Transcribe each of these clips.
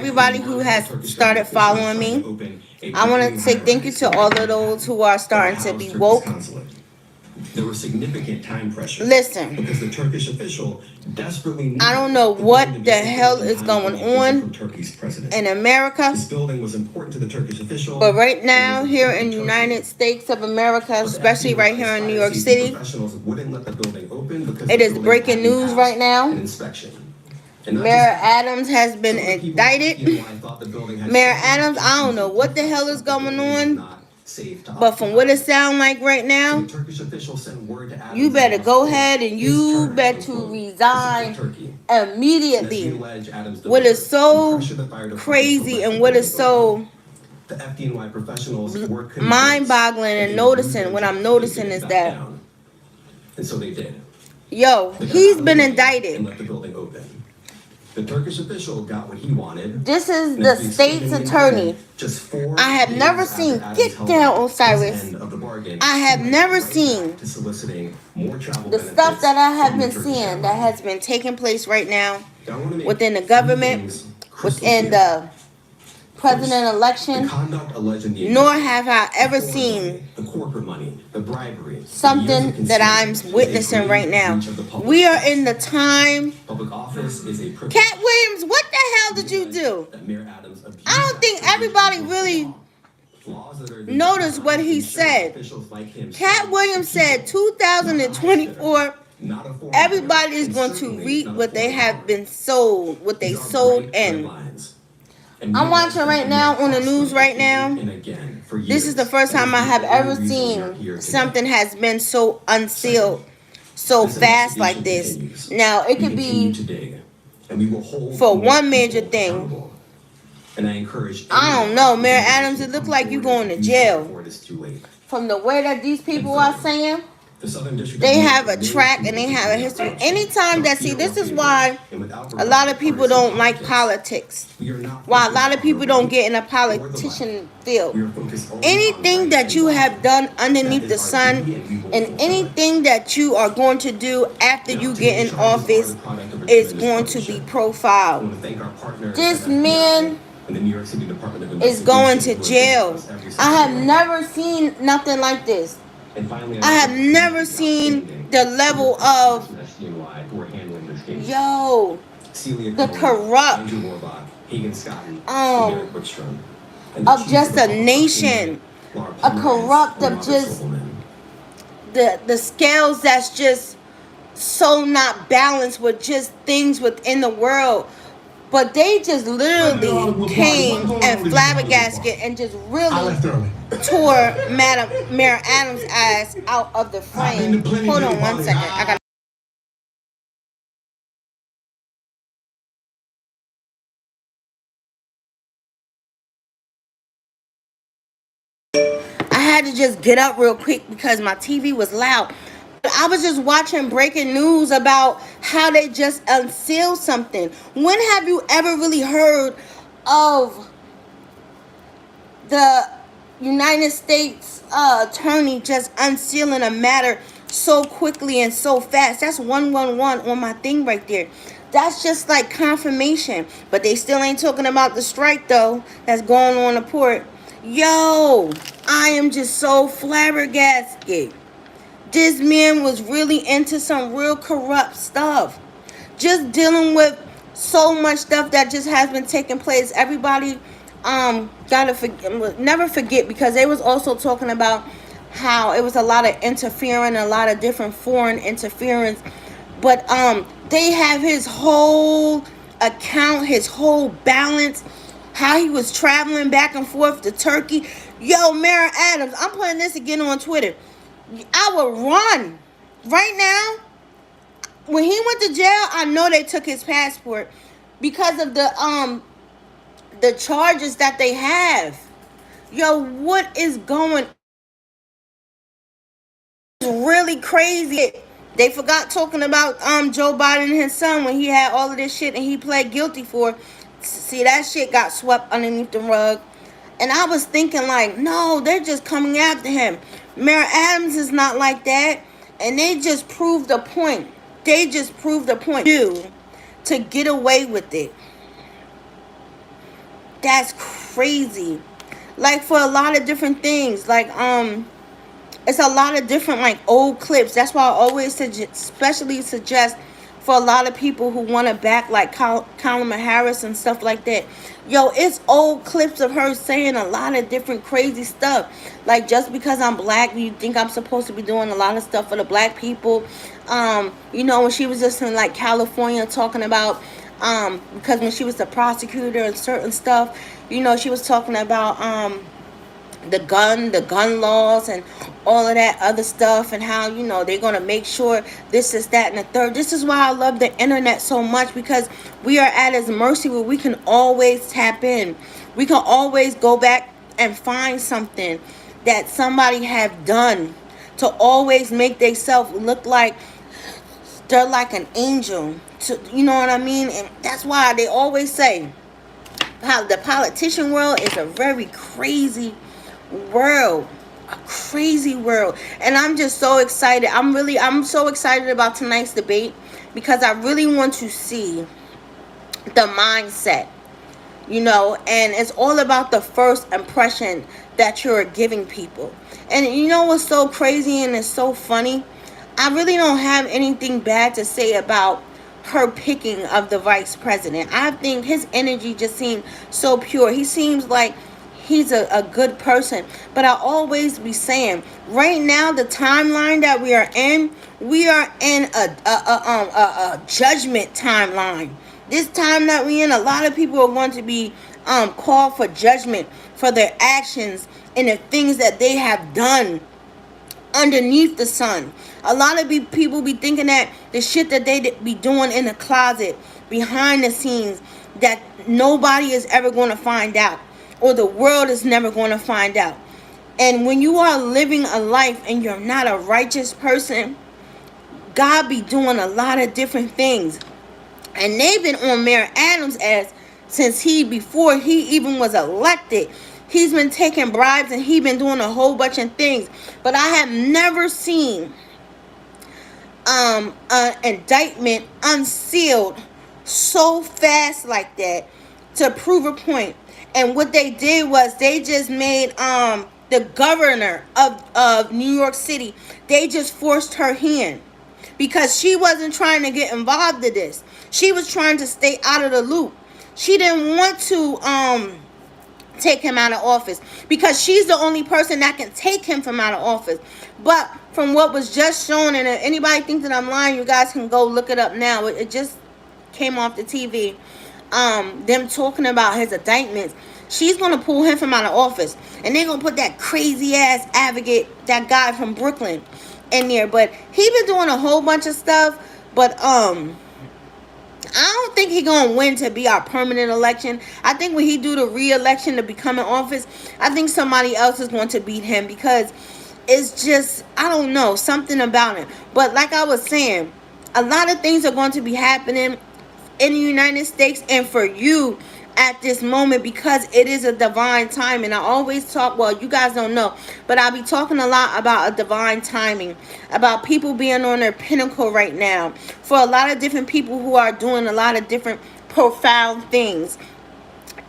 everybody who has started following me. I want to say thank you to all of those who are starting to be woke. There was significant time pressure. Listen, because the Turkish official desperately needed I don't know what the hell is going on in America, this building was important to the Turkish official, but right now here in the United States of America, especially right here in New York City, wouldn't let the building open because it is breaking news right now. an inspection. Mayor Adams has been indicted. Mayor Adams, I don't know what the hell is going on, but from what it sounds like right now, you better go ahead and you better resign immediately. What is so crazy and what is so mind-boggling and noticing, what I'm noticing is that, and so they did. Yo, he's been indicted. Let the building open. The Turkish official got what he wanted. This is the state's attorney. I have never seen, get down, Osiris. I have never seen the stuff that I have been seeing that has been taking place right now within the government, within the president election, nor have I ever seen something that I'm witnessing right now. We are in the time. Cat Williams, what the hell did you do? I don't think everybody really noticed what he said. Cat Williams said 2024, everybody is going to reap what they have been sold, what they sold in. I'm watching right now on the news right now. This is the first time I have ever seen something has been so unsealed so fast like this. Now, it could be for one major thing. I don't know, Mayor Adams, it looks like you're going to jail. From the way that these people are saying, they have a track and they have a history. Anytime that, see, this is why a lot of people don't like politics. Why a lot of people don't get in a politician field. Anything that you have done underneath the sun and anything that you are going to do after you get in office is going to be profiled. This man is going to jail. I have never seen nothing like this. I have never seen the level of, yo, the corrupt of just a nation, a corrupt of just the scales that's just so not balanced with just things within the world. But they just literally came and flabbergasted and just really tore Mayor Adams' ass out of the frame. Hold on 1 second. I had to just get up real quick because my TV was loud. I was just watching breaking news about how they just unsealed something. When have you ever really heard of the United States attorney just unsealing a matter so quickly and so fast? That's 111 on my thing right there. That's just like confirmation. But they still ain't talking about the strike though that's going on the port. Yo, I am just so flabbergasted. This man was really into some real corrupt stuff. Just dealing with so much stuff that just has been taking place. Everybody gotta never forget, because they was also talking about how it was a lot of interfering, a lot of different foreign interference. But they have his whole account, his whole balance, how he was traveling back and forth to Turkey. Yo, Mayor Adams, I'm putting this again on Twitter. I would run right now. When he went to jail, I know they took his passport because of the charges that they have. Yo, what is going on? It's really crazy. They forgot talking about Joe Biden and his son when he had all of this shit and he pled guilty for. See, that shit got swept underneath the rug. And I was thinking like, no, they're just coming after him. Mayor Adams is not like that. And they just proved the point. They just proved the point to get away with it. That's crazy. Like for a lot of different things. Like it's a lot of different like old clips. That's why I always especially suggest for a lot of people who want to back like Kamala Harris and stuff like that. Yo, it's old clips of her saying a lot of different crazy stuff. Like just because I'm black, you think I'm supposed to be doing a lot of stuff for the black people. When she was just in like California talking about because when she was the prosecutor and certain stuff, she was talking about the gun laws and all of that other stuff, and how they're gonna make sure this is that and the third. This is why I love the internet so much, because we are at its mercy where we can always tap in. We can always go back and find something that somebody have done to always make themselves look like they're like an angel, you know what I mean? And that's why they always say how the politician world is a very crazy world. A crazy world. And I'm just so excited. I'm so excited about tonight's debate, because I really want to see the mindset, and it's all about the first impression that you're giving people. And what's so crazy and it's so funny? I really don't have anything bad to say about her picking of the vice president. I think his energy just seemed so pure. He seems like he's a good person. But I always be saying, right now, the timeline that we are in a judgment timeline. This time that we in, a lot of people are going to be called for judgment for their actions and the things that they have done underneath the sun. A lot of people be thinking that the shit that they be doing in the closet, behind the scenes, that nobody is ever going to find out, or the world is never going to find out. And when you are living a life and you're not a righteous person, God be doing a lot of different things. And they've been on Mayor Adams' ass since before he even was elected. He's been taking bribes and he's been doing a whole bunch of things. But I have never seen an indictment unsealed so fast like that to prove a point. And what they did was they just made the governor of New York City, they just forced her hand, because she wasn't trying to get involved in this. She was trying to stay out of the loop. She didn't want to take him out of office, because she's the only person that can take him from out of office. But from what was just shown, and if anybody thinks that I'm lying, you guys can go look it up now. It just came off the TV. Them talking about his indictments. She's gonna pull him from out of office, and they're gonna put that crazy ass advocate, that guy from Brooklyn, in there. But he been doing a whole bunch of stuff. But I don't think he gonna win to be our permanent election. I think when he do the re-election to become in office, I think somebody else is going to beat him, because it's just, I don't know, something about him. But like I was saying, a lot of things are going to be happening in the United States and for you at this moment, because it is a divine time. And I always talk, well, you guys don't know, but I'll be talking a lot about a divine timing, about people being on their pinnacle right now, for a lot of different people who are doing a lot of different profound things.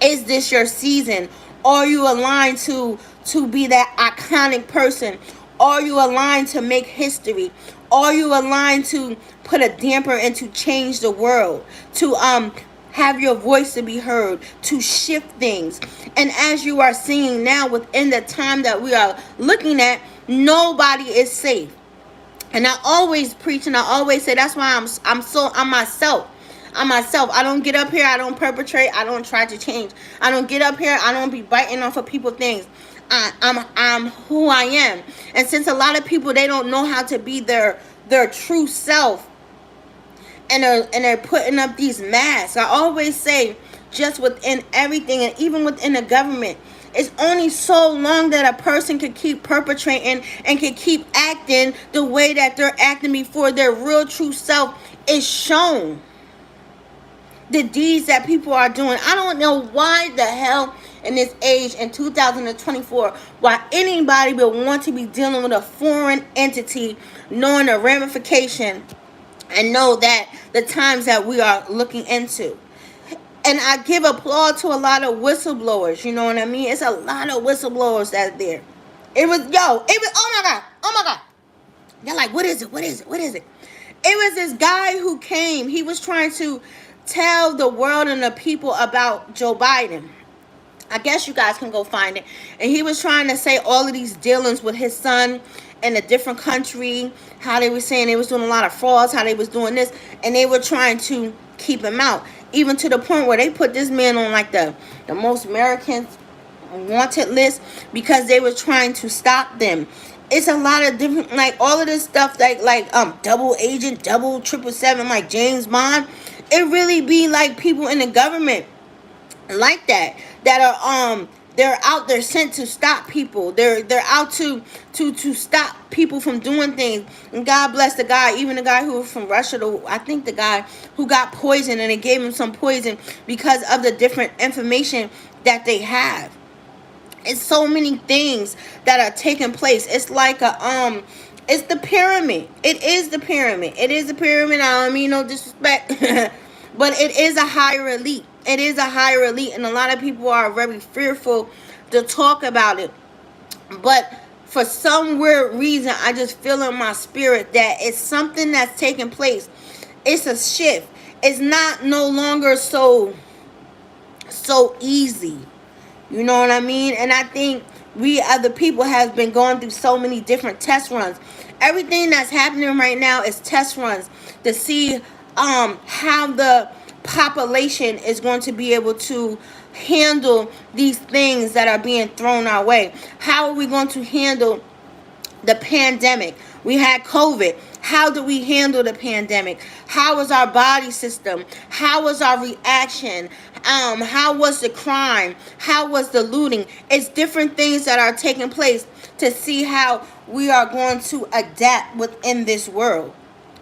Is this your season? Are you aligned to be that iconic person? Are you aligned to make history? Are you aligned to put a damper and to change the world? To have your voice to be heard, to shift things. And as you are seeing now, within the time that we are looking at, nobody is safe. And I always preach, and I always say, that's why I'm myself. I don't get up here, I don't perpetrate, I don't try to change. I don't get up here, I don't be biting off of people's things. I'm who I am. And since a lot of people, they don't know how to be their true self, and they're putting up these masks. I always say, just within everything, and even within the government, it's only so long that a person can keep perpetrating and can keep acting the way that they're acting before their real true self is shown. The deeds that people are doing. I don't know why the hell in this age, in 2024, why anybody would want to be dealing with a foreign entity, knowing the ramification and know that the times that we are looking into. And I give applause to a lot of whistleblowers. You know what I mean? It's a lot of whistleblowers that's there. Oh my God. Oh my God. They're like, what is it? What is it? What is it? It was this guy who came. He was trying to tell the world and the people about Joe Biden. I guess you guys can go find it. And he was trying to say all of these dealings with his son in a different country, how they were saying they was doing a lot of frauds, how they was doing this, and they were trying to keep him out. Even to the point where they put this man on like the most Americans wanted list because they were trying to stop them. It's a lot of different, like all of this stuff, like double agent, double 777, like James Bond. It really be like people in the government like that are they're out there sent to stop people. They're out to stop people from doing things. And God bless the guy, even the guy who was from Russia, I think the guy who got poisoned, and they gave him some poison because of the different information that they have. It's so many things that are taking place. It's like it's the pyramid. It is the pyramid. It is the pyramid. I don't mean no disrespect. But it is a higher elite. It is a higher elite, and a lot of people are very fearful to talk about it. But for some weird reason, I just feel in my spirit that it's something that's taking place. It's a shift. It's not no longer so easy. You know what I mean? And I think we other people have been going through so many different test runs. Everything that's happening right now is test runs to see how the population is going to be able to handle these things that are being thrown our way. How are we going to handle the pandemic? We had COVID. How do we handle the pandemic? How was our body system? How was our reaction? How was the crime? How was the looting? It's different things that are taking place to see how we are going to adapt within this world.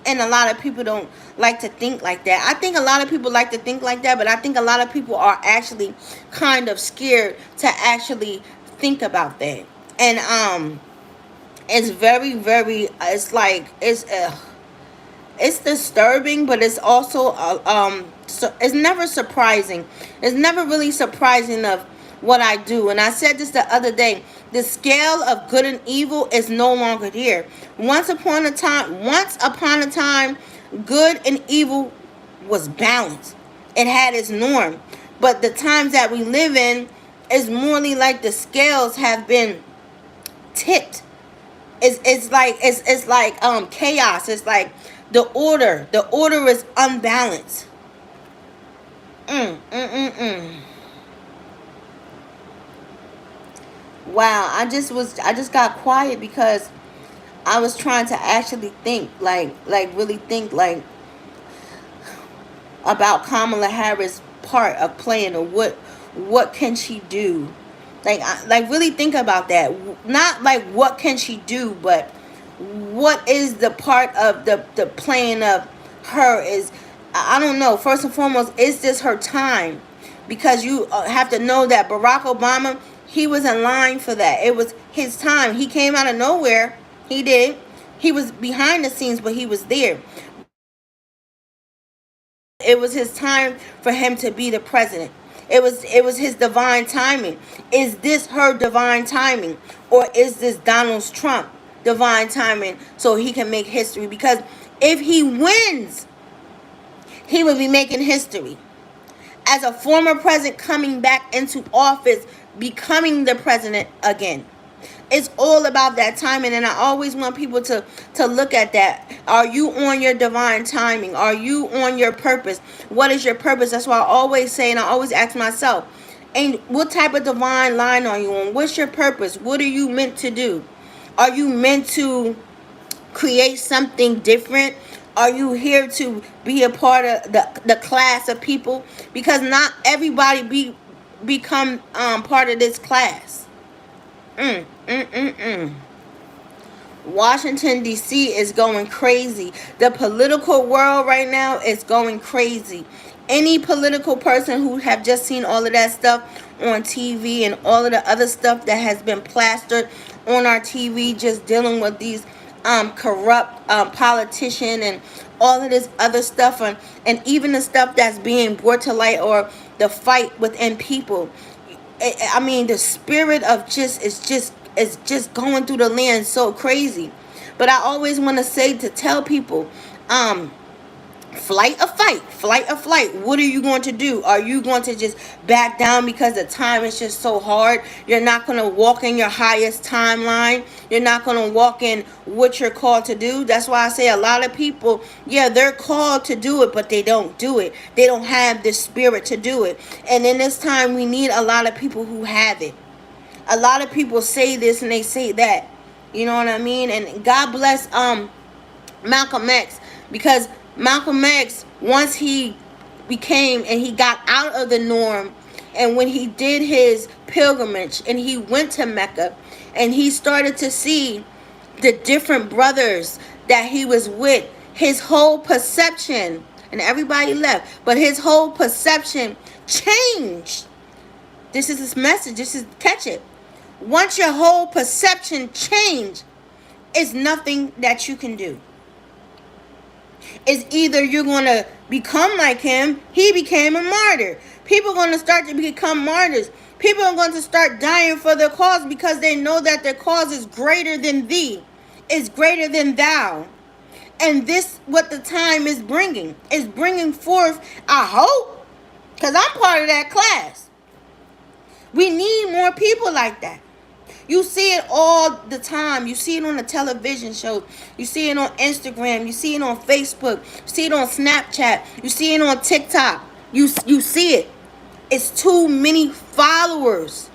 And a lot of people don't like to think like that. I think a lot of people like to think like that, but I think a lot of people are actually kind of scared to actually think about that. And it's very, very, it's like, it's disturbing, but it's also so it's never surprising. It's never really surprising of what I do. And I said this the other day, the scale of good and evil is no longer there. Once upon a time, good and evil was balanced. It had its norm. But the times that we live in is morely like the scales have been tipped. It's like chaos. It's like the order is unbalanced. Wow, I just got quiet because I was trying to actually think, like really think, like about Kamala Harris' part of playing, or what can she do, like really think about that. Not like what can she do, but what is the part of the playing of her is, I don't know. First and foremost, is this her time? Because you have to know that Barack Obama, he was in line for that. It was his time. He came out of nowhere. He did. He was behind the scenes, but he was there. It was his time for him to be the president. It was his divine timing. Is this her divine timing, or is this Donald Trump divine timing so he can make history? Because if he wins, he will be making history as a former president coming back into office, becoming the president again. It's all about that timing, and I always want people to look at that. Are you on your divine timing? Are you on your purpose? What is your purpose? That's why I always say, and I always ask myself, and what type of divine line are you on? What's your purpose? What are you meant to do? Are you meant to create something different? Are you here to be a part of the class of people? Because not everybody become part of this class. Washington, D.C. is going crazy. The political world right now is going crazy. Any political person who have just seen all of that stuff on TV and all of the other stuff that has been plastered on our TV, just dealing with these corrupt politician and all of this other stuff, and even the stuff that's being brought to light, or the fight within people. I mean, the spirit of is just going through the land so crazy. But I always want to say, to tell people, flight or fight, flight or flight. What are you going to do? Are you going to just back down because the time is just so hard? You're not going to walk in your highest timeline. You're not going to walk in what you're called to do. That's why I say a lot of people, yeah, they're called to do it, but they don't do it. They don't have the spirit to do it. And in this time, we need a lot of people who have it. A lot of people say this and they say that. You know what I mean? And God bless Malcolm X, because Malcolm X, once he became and he got out of the norm, and when he did his pilgrimage and he went to Mecca and he started to see the different brothers that he was with, his whole perception, and everybody left, but his whole perception changed. This is his message. This is, catch it. Once your whole perception changed, it's nothing that you can do. It's either you're going to become like him. He became a martyr. People are going to start to become martyrs. People are going to start dying for their cause because they know that their cause is greater than thee. Is greater than thou. And this, what the time is bringing. Is bringing forth, I hope, because I'm part of that class. We need more people like that. You see it all the time. You see it on the television shows. You see it on Instagram. You see it on Facebook. You see it on Snapchat. You see it on TikTok. You see it. It's too many followers.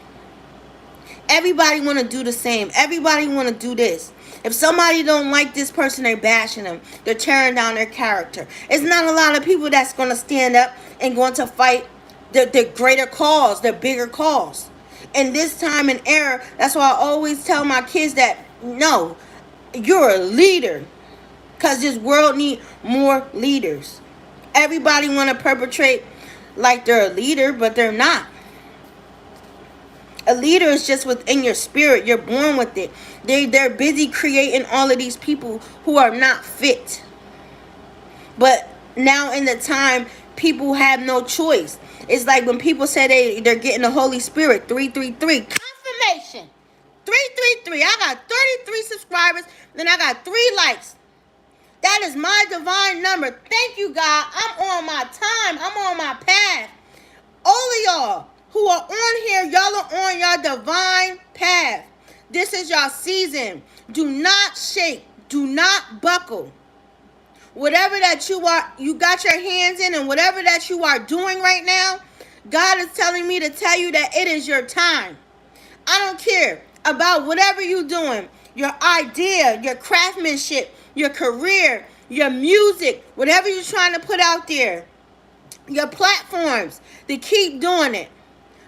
Everybody want to do the same. Everybody want to do this. If somebody don't like this person, they're bashing them. They're tearing down their character. It's not a lot of people that's going to stand up and going to fight the greater cause, the bigger cause. In this time and era, that's why I always tell my kids that, no, you're a leader. Because this world needs more leaders. Everybody want to perpetrate like they're a leader, but they're not. A leader is just within your spirit. You're born with it. They're busy creating all of these people who are not fit. But now in the time, people have no choice. It's like when people say they're getting the Holy Spirit. 333. Confirmation. 333. I got 33 subscribers. Then I got 3 likes. That is my divine number. Thank you, God. I'm on my time. I'm on my path. All of y'all who are on here, y'all are on your divine path. This is your season. Do not shake. Do not buckle. Whatever that you got your hands in, and whatever that you are doing right now, God is telling me to tell you that it is your time. I don't care about whatever you're doing, your idea, your craftsmanship, your career, your music, whatever you're trying to put out there, your platforms, to keep doing it.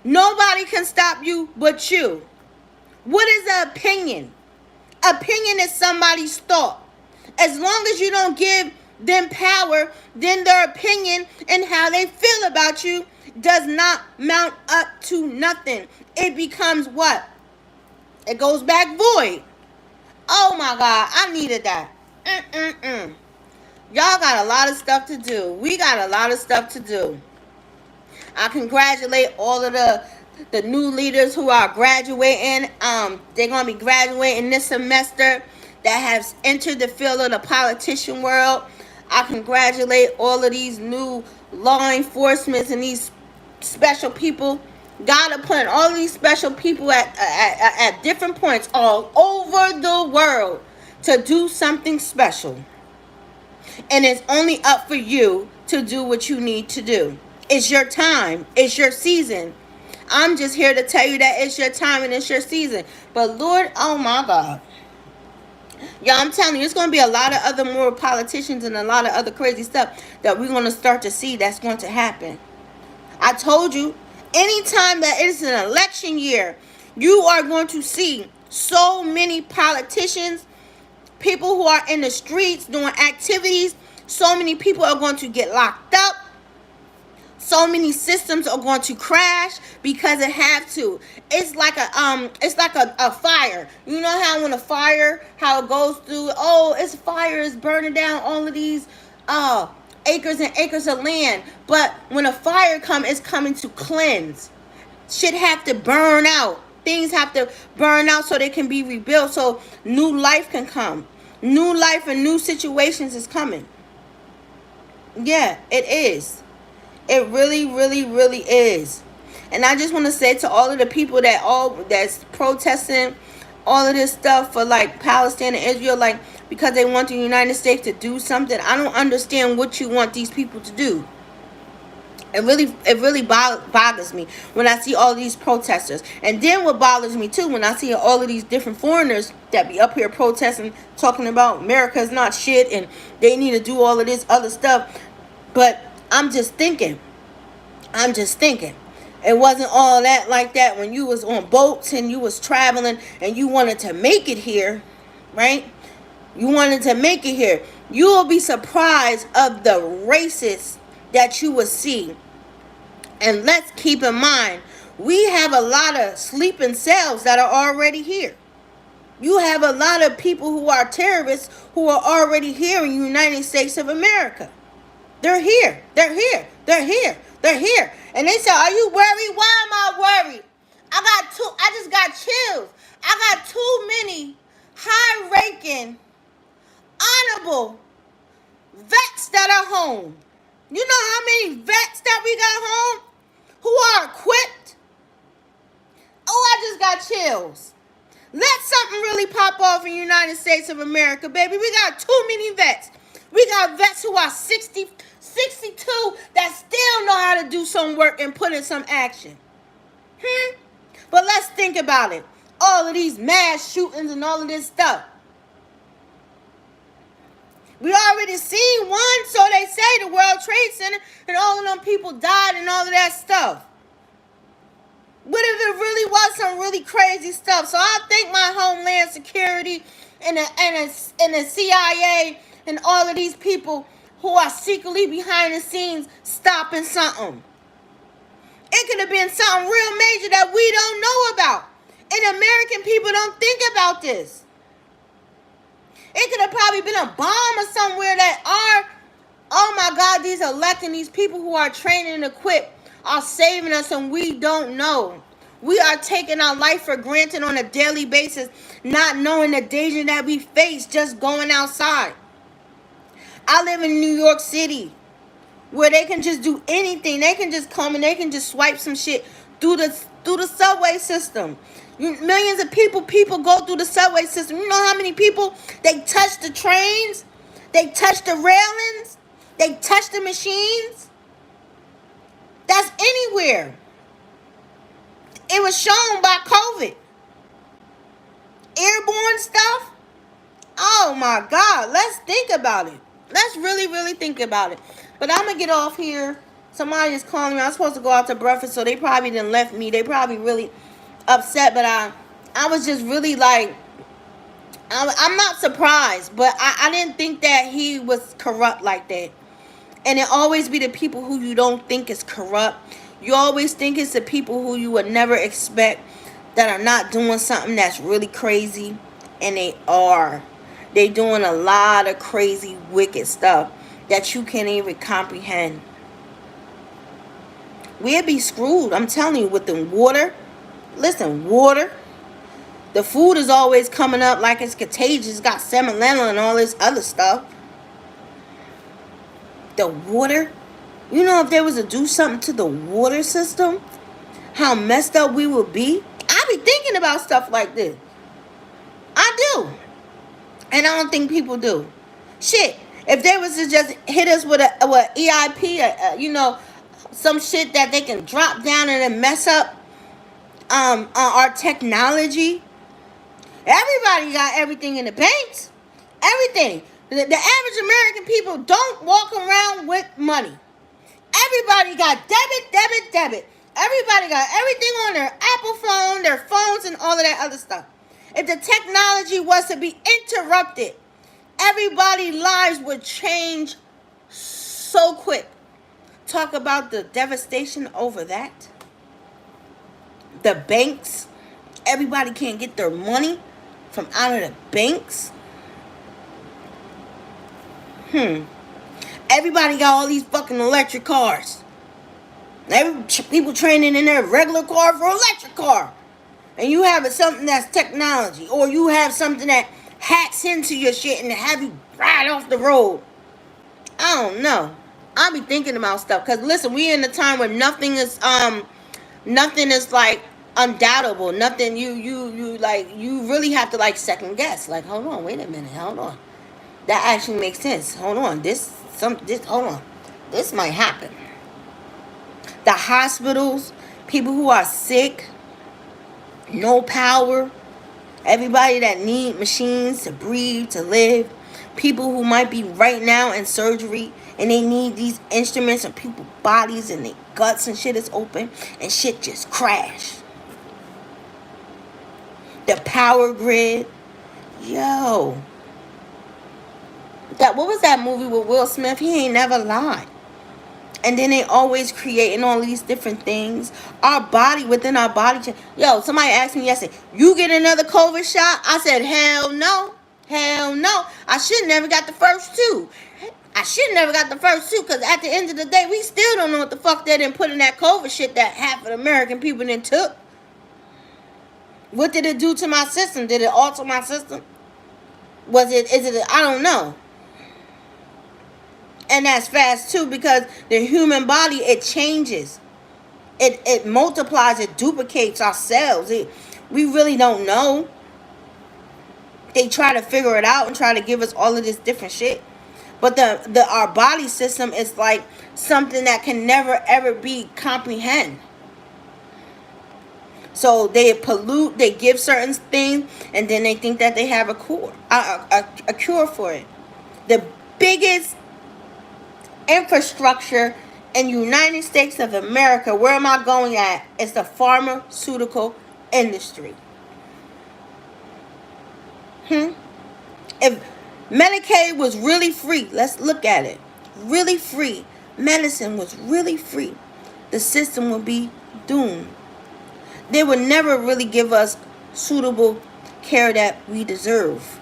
Nobody can stop you but you. What is an opinion? Opinion is somebody's thought. As long as you don't give them power, then their opinion and how they feel about you does not mount up to nothing. It becomes what? It goes back void. Oh my God, I needed that. Y'all got a lot of stuff to do. We got a lot of stuff to do. I congratulate all of the new leaders who are graduating. They're going to be graduating this semester, that has entered the field of the politician world. I congratulate all of these new law enforcement and these special people. God is putting all these special people at different points all over the world to do something special. And it's only up for you to do what you need to do. It's your time. It's your season. I'm just here to tell you that it's your time and it's your season. But Lord, oh my God. Y'all, I'm telling you, it's going to be a lot of other more politicians and a lot of other crazy stuff that we're going to start to see that's going to happen. I told you, anytime that it's an election year, you are going to see so many politicians, people who are in the streets doing activities. So many people are going to get locked up. So many systems are going to crash because it have to. It's like a fire. You know how when a fire, how it goes through, it's fire is burning down all of these acres and acres of land. But when a fire comes, it's coming to cleanse. Shit have to burn out. Things have to burn out so they can be rebuilt, so new life can come. New life and new situations is coming. Yeah, it is. It really, really, really is. And I just want to say to all of the people that's protesting all of this stuff for like Palestine and Israel, like because they want the United States to do something. I don't understand what you want these people to do. It really bothers me when I see all these protesters. And then what bothers me too, when I see all of these different foreigners that be up here protesting, talking about America's not shit and they need to do all of this other stuff. But I'm just thinking, it wasn't all that like that when you was on boats and you was traveling and you wanted to make it here, right? You wanted to make it here. You will be surprised of the racists that you will see. And let's keep in mind, we have a lot of sleeping cells that are already here. You have a lot of people who are terrorists who are already here in the United States of America. They're here. They're here. They're here. They're here. And they say, are you worried? Why am I worried? I just got chills. I got too many high-ranking, honorable vets that are home. You know how many vets that we got home who are equipped? Oh, I just got chills. Let something really pop off in the United States of America, baby. We got too many vets. We got vets who are 60, 62 that still know how to do some work and put in some action. But let's think about it. All of these mass shootings and all of this stuff. We already seen one, so they say, the World Trade Center, and all of them people died and all of that stuff. What if it really was some really crazy stuff? So I thank my Homeland Security and the CIA and all of these people who are secretly behind the scenes stopping something. It could have been something real major that we don't know about. And American people don't think about this. It could have probably been a bomb or somewhere that oh my God, these electing, these people who are trained and equipped are saving us and we don't know. We are taking our life for granted on a daily basis, not knowing the danger that we face just going outside. I live in New York City, where they can just do anything. They can just come and they can just swipe some shit through the subway system. Millions of people go through the subway system. You know how many people, they touch the trains, they touch the railings, they touch the machines. That's anywhere. It was shown by COVID. Airborne stuff. Oh my God, let's think about it. Let's really, really think about it. But I'm going to get off here. Somebody is calling me. I'm supposed to go out to breakfast, so they probably didn't left me. They probably really upset, but I was just really like, I'm not surprised, but I didn't think that he was corrupt like that. And it always be the people who you don't think is corrupt. You always think it's the people who you would never expect that are not doing something that's really crazy, and they are. They doing a lot of crazy, wicked stuff that you can't even comprehend. We'd be screwed, I'm telling you, with the water. Listen, water. The food is always coming up like it's contagious. Got salmonella and all this other stuff. The water. You know, if there was to do something to the water system, how messed up we would be. I be thinking about stuff like this. I do. And I don't think people do. Shit. If they was to just hit us with a EIP, you know, some shit that they can drop down and then mess up our technology. Everybody got everything in the banks. Everything. The average American people don't walk around with money. Everybody got debit. Everybody got everything on their Apple phone, their phones, and all of that other stuff. If the technology was to be interrupted, everybody's lives would change so quick. Talk about the devastation over that. The banks. Everybody can't get their money from out of the banks. And Everybody got all these fucking electric cars. People training in their regular car for electric car. And you have something that's technology. Or you have something that hacks into your shit and have you ride off the road. I don't know. I be thinking about stuff. Because listen, we in a time where nothing is like undoubtable. Nothing you like you really have to like second guess. Like, hold on, wait a minute, hold on. That actually makes sense. Hold on. Hold on. This might happen. The hospitals, people who are sick, no power, everybody that need machines to breathe, to live, people who might be right now in surgery and they need these instruments and people's bodies and their guts and shit is open and shit just crash. The power grid. Yo. What was that movie with Will Smith? He ain't never lied. And then they always creating all these different things. Our body, within our body. Yo, somebody asked me yesterday, you get another COVID shot? I said, hell no. Hell no. I should never got the first two. Because at the end of the day, we still don't know what the fuck they didn't put in that COVID shit that half of the American people didn't took. What did it do to my system? Did it alter my system? I don't know. And that's fast too, because the human body, it changes. It multiplies, it duplicates our cells. We really don't know. They try to figure it out and try to give us all of this different shit. But our body system is like something that can never ever be comprehended. So they pollute, they give certain things, and then they think that they have a cure for it. The biggest infrastructure in United States of America, where am I going at? It's the pharmaceutical industry. If Medicaid was really free, let's look at it. Really free. Medicine was really free. The system would be doomed. They would never really give us suitable care that we deserve.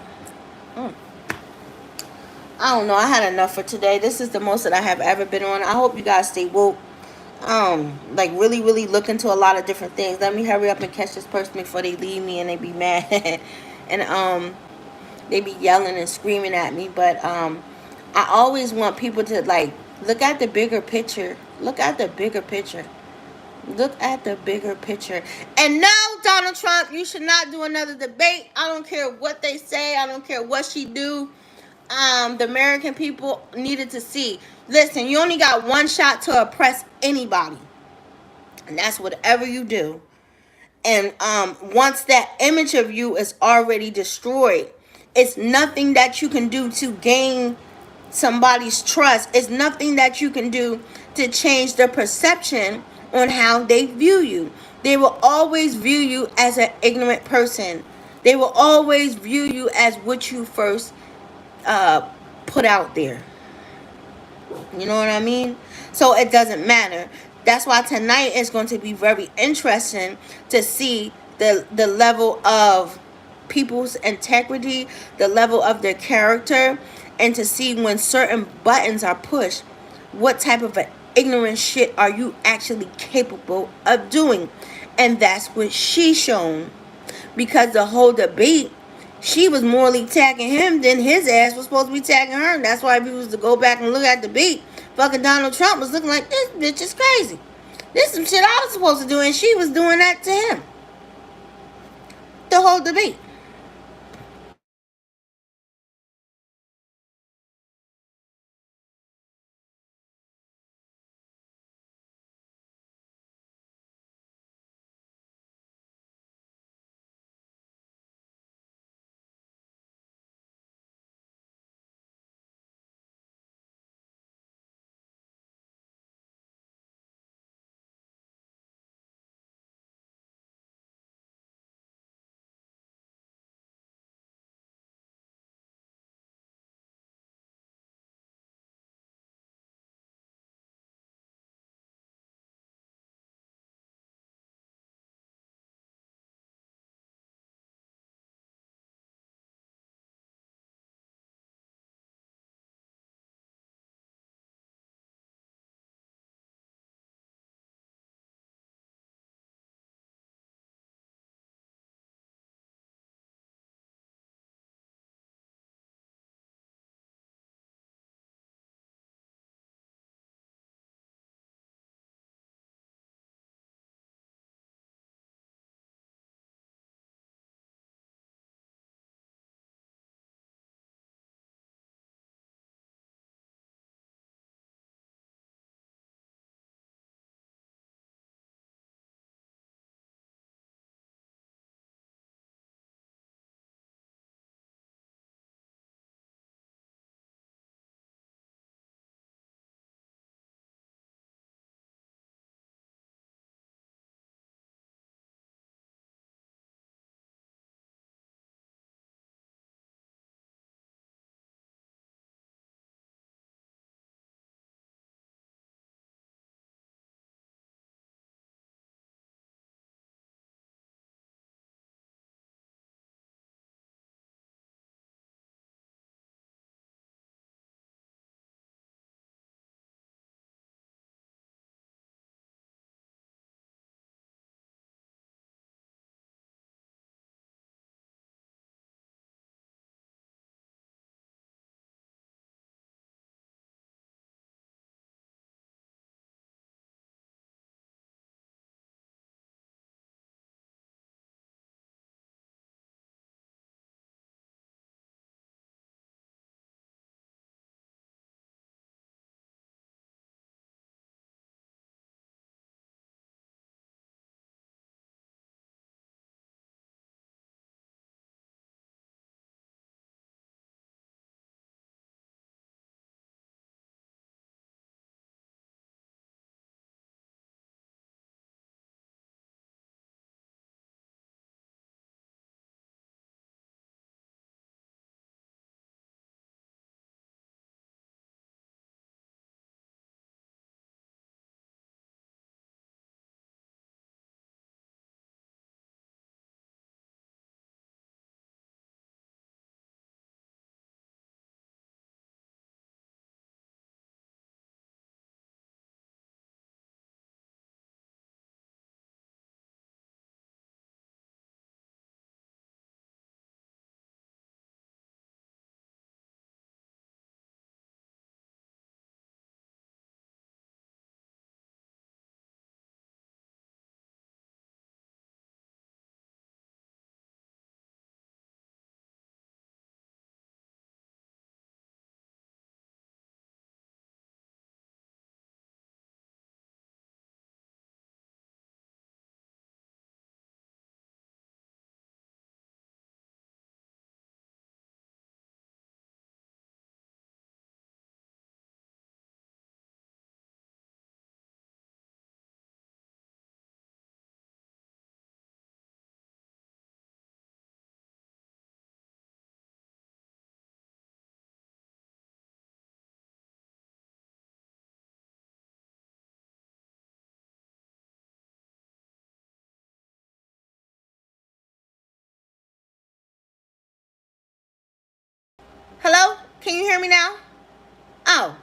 I don't know. I had enough for today. This is the most that I have ever been on. I hope you guys stay woke. Like really, really look into a lot of different things. Let me hurry up and catch this person before they leave me and they be mad. And they be yelling and screaming at me. But I always want people to like look at the bigger picture. Look at the bigger picture. Look at the bigger picture. And no, Donald Trump, you should not do another debate. I don't care what they say. I don't care what she do. The American people needed to see. Listen, you only got one shot to oppress anybody. And that's whatever you do. And once that image of you is already destroyed, it's nothing that you can do to gain somebody's trust. It's nothing that you can do to change their perception on how they view you. They will always view you as an ignorant person. They will always view you as what you first put out there. You know what I mean? So it doesn't matter. That's why tonight is going to be very interesting to see the level of people's integrity, the level of their character, and to see when certain buttons are pushed, what type of ignorant shit are you actually capable of doing. And that's what she's shown. Because the whole debate, she was morally tagging him than his ass was supposed to be tagging her. And that's why if you was to go back and look at the debate, fucking Donald Trump was looking like, this bitch is crazy. This is some shit I was supposed to do, and she was doing that to him. The whole debate. Can you hear me now? Oh.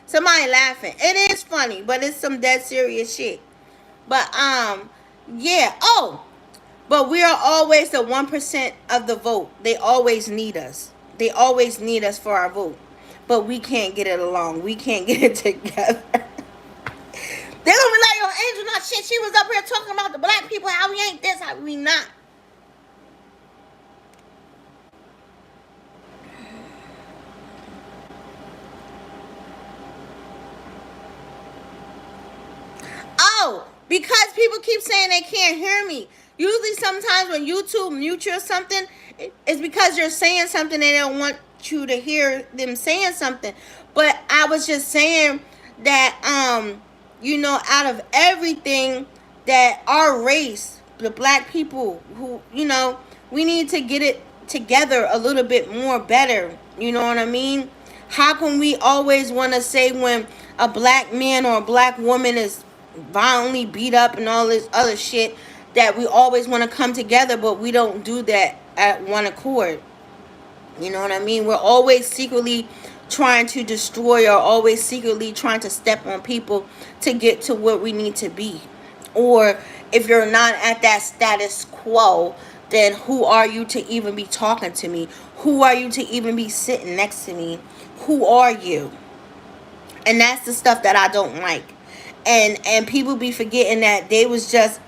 Somebody laughing. It is funny, but it's some dead serious shit. But yeah. Oh, but we are always the 1% of the vote. They always need us. They always need us for our vote. But we can't get it along. We can't get it together. They gonna be like, yo, Angel, not shit. She was up here talking about the black people, how we ain't this, how we not. Oh, because people keep saying they can't hear me. Usually sometimes when YouTube mute you or something, it's because you're saying something they don't want you to hear them saying something. But I was just saying that you know, out of everything that our race, the black people who, you know, we need to get it together a little bit more better. You know what I mean? How can we always want to say when a black man or a black woman is violently beat up and all this other shit that we always want to come together, but we don't do that at one accord? You know what I mean? We're always secretly trying to destroy or always secretly trying to step on people to get to where we need to be. Or if you're not at that status quo, then who are you to even be talking to me? Who are you to even be sitting next to me? Who are you? And that's the stuff that I don't like. And people be forgetting that they was just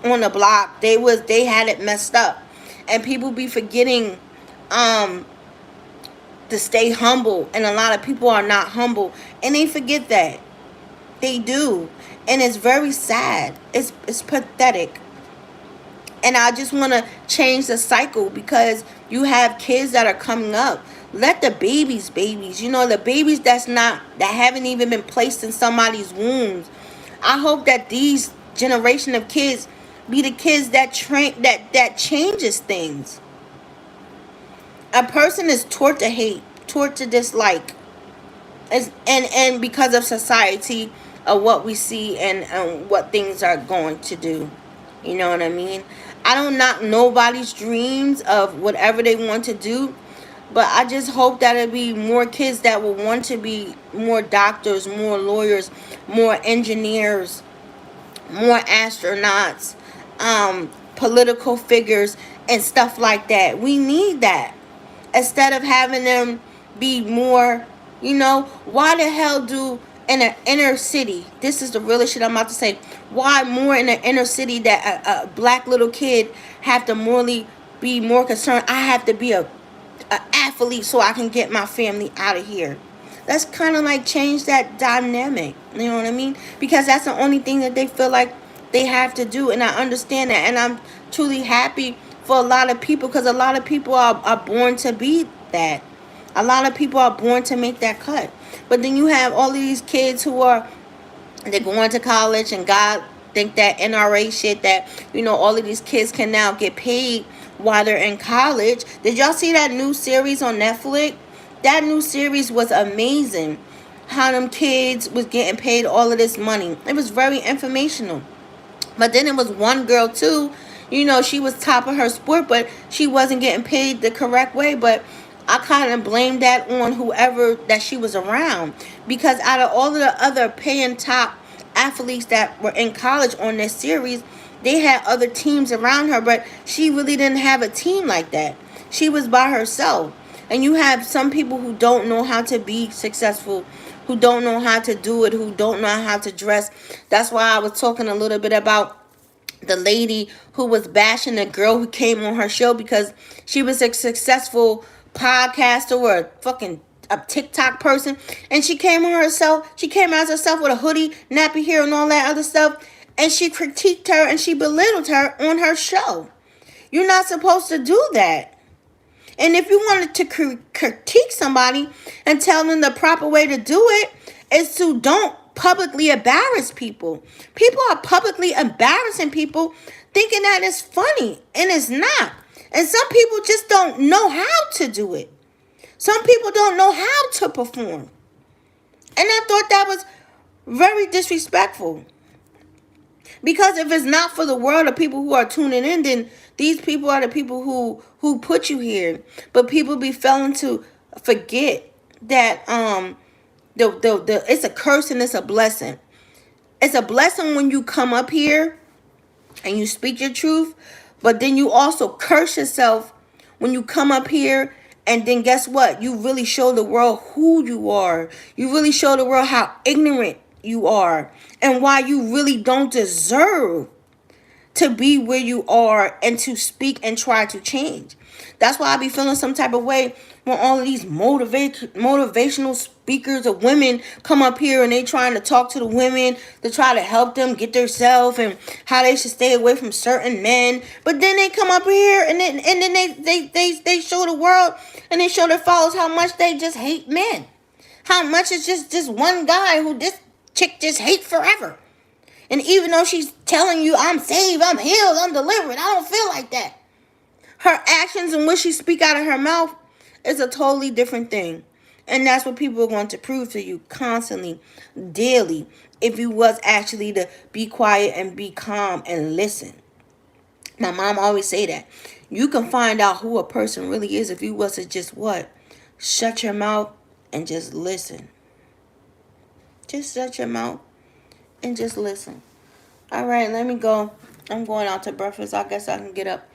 on the block. They had it messed up. And people be forgetting to stay humble, and a lot of people are not humble, and they forget that. They do, and it's very sad. It's pathetic. And I just want to change the cycle, because you have kids that are coming up. Let the babies, you know, the babies that haven't even been placed in somebody's wombs. I hope that these generation of kids be the kids that that changes things. A person is taught to hate, taught to dislike, and because of society, of what we see and what things are going to do. You know what I mean? I don't knock nobody's dreams of whatever they want to do, but I just hope that it'll be more kids that will want to be more doctors, more lawyers, more engineers, more astronauts, political figures, and stuff like that. We need that. Instead of having them be more, you know, why the hell do in an inner city, this is the realest shit I'm about to say, why more in an inner city that a black little kid have to morally be more concerned, I have to be a athlete so I can get my family out of here? Let's kind of like change that dynamic, you know what I mean? Because that's the only thing that they feel like they have to do, and I understand that, and I'm truly happy for a lot of people, because a lot of people are born to be that. A lot of people are born to make that cut. But then you have all of these kids who they're going to college, and God think that NRA shit, that, you know, all of these kids can now get paid while they're in college. Did y'all see that new series on Netflix? That new series was amazing. How them kids was getting paid all of this money. It was very informational. But then it was one girl too, you know, she was top of her sport, but she wasn't getting paid the correct way. But I kind of blame that on whoever that she was around, because out of all of the other paying top athletes that were in college on this series, they had other teams around her, but she really didn't have a team like that. She was by herself. And you have some people who don't know how to be successful, who don't know how to do it, who don't know how to dress. That's why I was talking a little bit about the lady who was bashing the girl who came on her show because she was a successful podcaster or a TikTok person, and she came as herself with a hoodie, nappy hair, and all that other stuff, and she critiqued her and she belittled her on her show. You're not supposed to do that. And if you wanted to critique somebody and tell them the proper way to do it is to don't publicly embarrass people. People are publicly embarrassing people thinking that it's funny, and it's not. And some people just don't know how to do it. Some people don't know how to perform. And I thought that was very disrespectful. Because if it's not for the world of people who are tuning in, then these people are the people who put you here. But people be failing to forget that it's a curse and it's a blessing. It's a blessing when you come up here and you speak your truth, but then you also curse yourself when you come up here and then guess what? You really show the world who you are. You really show the world how ignorant you are and why you really don't deserve to be where you are and to speak and try to change. That's why I be feeling some type of way when all of these motivational speakers of women come up here and they trying to talk to the women to try to help them get their self and how they should stay away from certain men. But then they come up here and then they show the world and they show their followers how much they just hate men. How much it's just one guy who this chick just hate forever. And even though she's telling you, I'm saved, I'm healed, I'm delivered, I don't feel like that. Her actions and what she speak out of her mouth is a totally different thing. And that's what people are going to prove to you constantly, daily, if you was actually to be quiet and be calm and listen. My mom always say that. You can find out who a person really is if you was to just what? Shut your mouth and just listen. Just shut your mouth and just listen. All right, let me go. I'm going out to breakfast. I guess I can get up.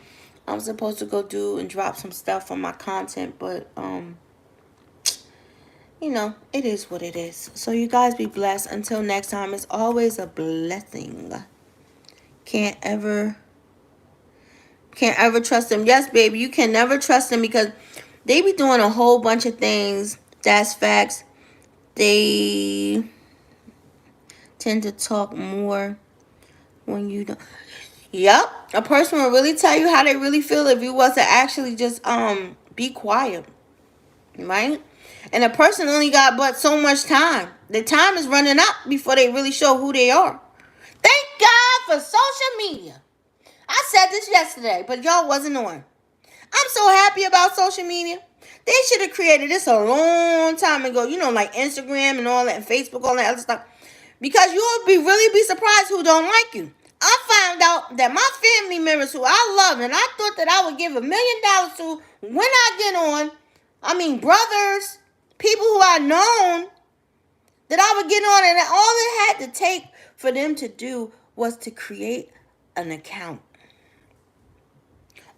I'm supposed to go do and drop some stuff on my content, but you know, it is what it is. So you guys be blessed. Until next time, it's always a blessing. Can't ever trust them. Yes, baby, you can never trust them because they be doing a whole bunch of things. That's facts. They tend to talk more when you don't. Yep, a person will really tell you how they really feel if you was to actually just be quiet, right? And a person only got but so much time. The time is running out before they really show who they are. Thank God for social media. I said this yesterday, but y'all wasn't on. I'm so happy about social media. They should have created this a long time ago. You know, like Instagram and all that, and Facebook, all that other stuff. Because you'll really be surprised who don't like you. I found out that my family members who I love and I thought that I would give $1 million to when I get on, brothers, people who I known, that I would get on, and all it had to take for them to do was to create an account.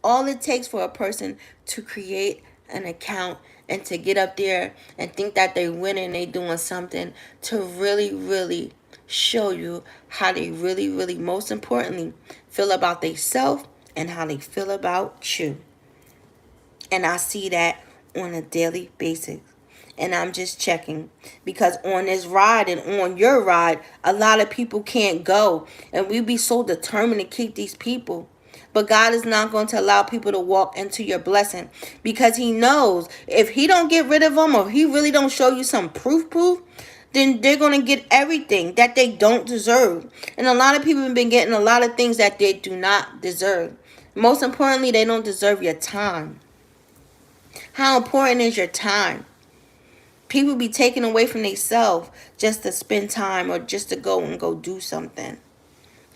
All it takes for a person to create an account and to get up there and think that they winning, they doing something, to really, really show you how they really, really, most importantly, feel about themselves and how they feel about you. And I see that on a daily basis. And I'm just checking, because on this ride and on your ride, a lot of people can't go. And we be so determined to keep these people. But God is not going to allow people to walk into your blessing, because he knows if he don't get rid of them, or he really don't show you some proof, then they're going to get everything that they don't deserve. And a lot of people have been getting a lot of things that they do not deserve. Most importantly, they don't deserve your time. How important is your time? People be taken away from themselves just to spend time or just to go do something.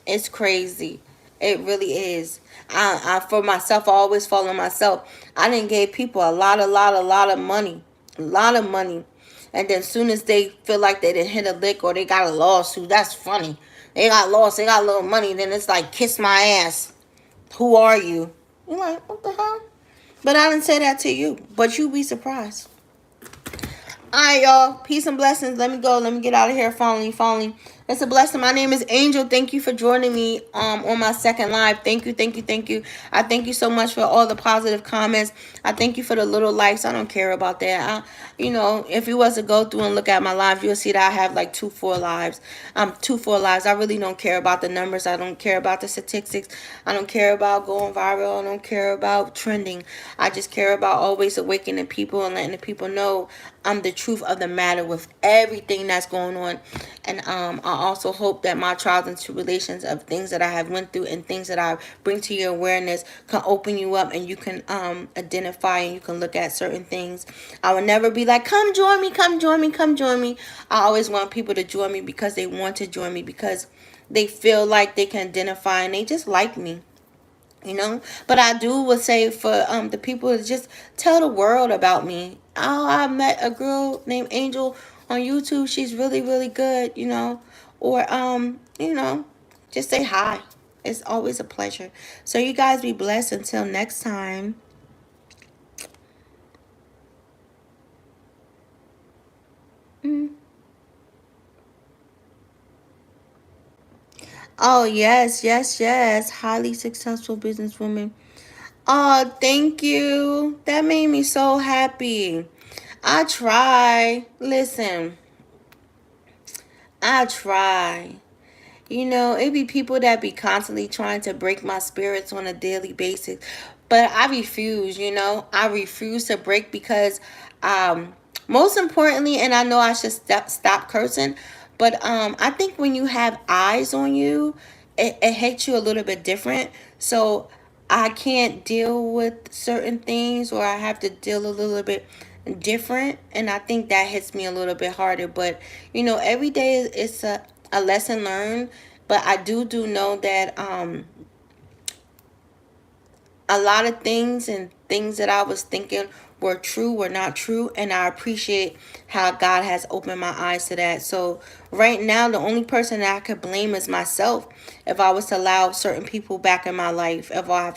It's crazy. It really is. I for myself, I always follow myself. I didn't give people a lot of money. A lot of money. And then soon as they feel like they didn't hit a lick or they got a lawsuit, that's funny. They got lost, they got a little money, then it's like, kiss my ass. Who are you? You're like, what the hell? But I didn't say that to you. But you be surprised. Alright, y'all. Peace and blessings. Let me go. Let me get out of here. Finally. It's a blessing. My name is Angel. Thank you for joining me on my second live. Thank you. I thank you so much for all the positive comments. I thank you for the little likes. I don't care about that. If you was to go through and look at my live, you'll see that I have like 4 lives. 4 lives. I really don't care about the numbers. I don't care about the statistics. I don't care about going viral. I don't care about trending. I just care about always awakening people and letting the people know I'm the truth of the matter with everything that's going on. And I also hope that my trials and tribulations of things that I have went through and things that I bring to your awareness can open you up, and you can identify and you can look at certain things. I will never be like, come join me. I always want people to join me because they want to join me, because they feel like they can identify and they just like me. you know. But I would say for the people to just tell the world about me. Oh, I met a girl named Angel on YouTube. She's really good, you know. Or just say hi. It's always a pleasure. So you guys be blessed until next time. Mm. Oh yes. Highly successful businesswoman. Oh, thank you. That made me so happy. I try. Listen, I try. You know, it be people that be constantly trying to break my spirits on a daily basis. But I refuse, you know. I refuse to break because most importantly, and I know I should stop cursing, but I think when you have eyes on you, it hits you a little bit different. So I can't deal with certain things, or I have to deal a little bit different, and I think that hits me a little bit harder. But you know, every day is a lesson learned. But I do know that a lot of things and things that I was thinking were not true, and I appreciate how God has opened my eyes to that. So right now the only person that I could blame is myself if I was to allow certain people back in my life, if I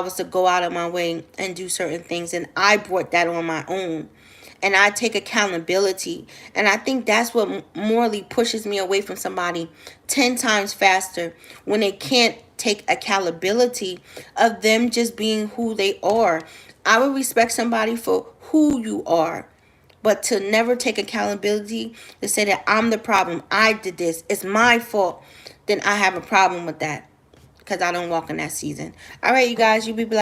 was to go out of my way and do certain things, and I brought that on my own, and I take accountability. And I think that's what morally pushes me away from somebody 10 times faster, when they can't take accountability of them just being who they are. I would respect somebody for who you are, but to never take accountability, to say that I'm the problem, I did this, it's my fault, then I have a problem with that, because I don't walk in that season. All right, you guys, you be blessed.